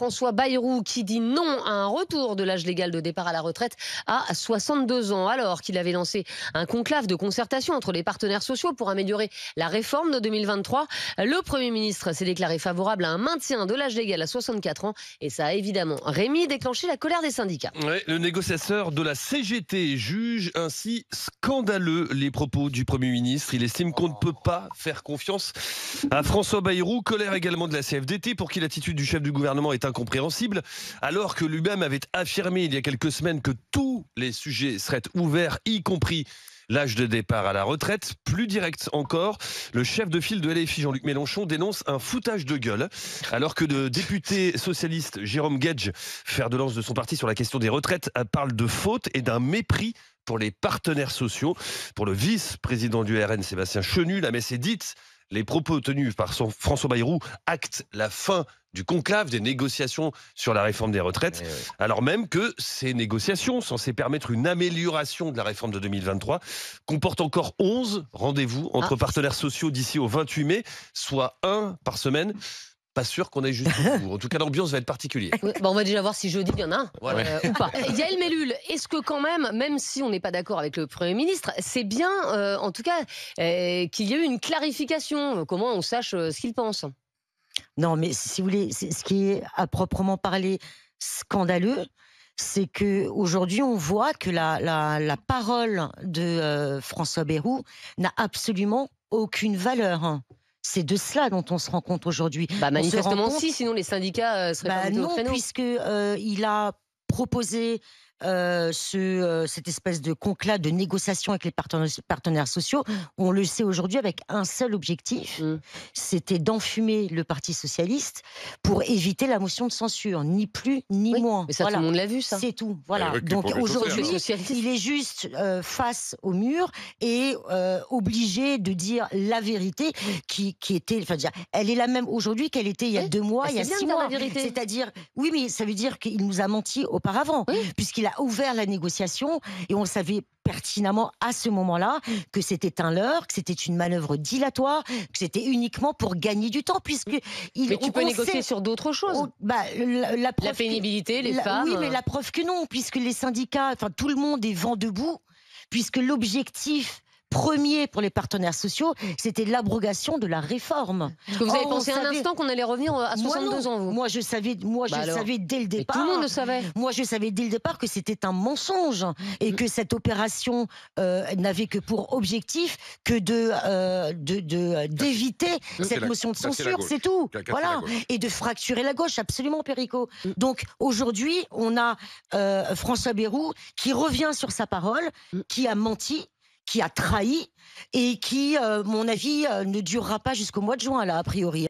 François Bayrou qui dit non à un retour de l'âge légal de départ à la retraite à 62 ans, alors qu'il avait lancé un conclave de concertation entre les partenaires sociaux pour améliorer la réforme de 2023. Le Premier ministre s'est déclaré favorable à un maintien de l'âge légal à 64 ans et ça a évidemment, Rémi, déclenché la colère des syndicats. Ouais, le négociateur de la CGT juge ainsi scandaleux les propos du Premier ministre. Il estime qu'on ne peut pas faire confiance à François Bayrou. Colère également de la CFDT pour qui l'attitude du chef du gouvernement est incompréhensible, alors que lui-même avait affirmé il y a quelques semaines que tous les sujets seraient ouverts, y compris l'âge de départ à la retraite. Plus direct encore, le chef de file de LFI, Jean-Luc Mélenchon, dénonce un foutage de gueule, alors que le député socialiste Jérôme Guedj, fer de lance de son parti sur la question des retraites, parle de faute et d'un mépris pour les partenaires sociaux. Pour le vice-président du RN, Sébastien Chenu, la messe est dite. Les propos tenus par François Bayrou actent la fin du conclave des négociations sur la réforme des retraites, alors même que ces négociations, censées permettre une amélioration de la réforme de 2023, comportent encore 11 rendez-vous entre partenaires sociaux d'ici au 28 mai, soit un par semaine. Pas sûr qu'on ait juste au bout. En tout cas, l'ambiance va être particulière. Oui, on va déjà voir si jeudi il y en a un ou pas. Yael Mellul, est-ce que quand même si on n'est pas d'accord avec le Premier ministre, c'est bien, en tout cas, qu'il y ait eu une clarification, comment on sache ce qu'il pense? Non, mais si vous voulez, ce qui est à proprement parler scandaleux, c'est que aujourd'hui on voit que la parole de François Bayrou n'a absolument aucune valeur. C'est de cela dont on se rend compte aujourd'hui. Manifestement si, sinon les syndicats seraient pas montés au créneau. Non, puisque il a proposé cette espèce de conclave de négociation avec les partenaires sociaux. On le sait aujourd'hui avec un seul objectif, c'était d'enfumer le Parti socialiste pour éviter la motion de censure, ni plus ni moins. Mais ça, tout le monde l'a vu, ça. C'est tout. Voilà. Donc aujourd'hui, il est juste face au mur et obligé de dire la vérité qui était, enfin, elle est la même aujourd'hui qu'elle était il y a 2 mois, il y a 6 mois. C'est-à-dire, oui, mais ça veut dire qu'il nous a menti auparavant, puisqu'il a ouvert la négociation et on savait pertinemment à ce moment-là que c'était un leurre, que c'était une manœuvre dilatoire, que c'était uniquement pour gagner du temps, puisque mais tu peux négocier sur d'autres choses. La pénibilité, les femmes. Oui, mais la preuve que non, puisque les syndicats, enfin tout le monde est vent debout, puisque l'objectif premier pour les partenaires sociaux, c'était l'abrogation de la réforme. Parce que vous avez pensé un instant qu'on allait revenir à 62 ans, vous? Moi, je savais dès le départ. Tout le monde le savait. Moi, je savais dès le départ que c'était un mensonge et que cette opération n'avait que pour objectif que d'éviter cette motion de censure, c'est tout. Voilà. Et de fracturer la gauche, absolument, Perico. Donc, aujourd'hui, on a François Bayrou qui revient sur sa parole, qui a menti, qui a trahi et qui, mon avis, ne durera pas jusqu'au mois de juin, là, a priori.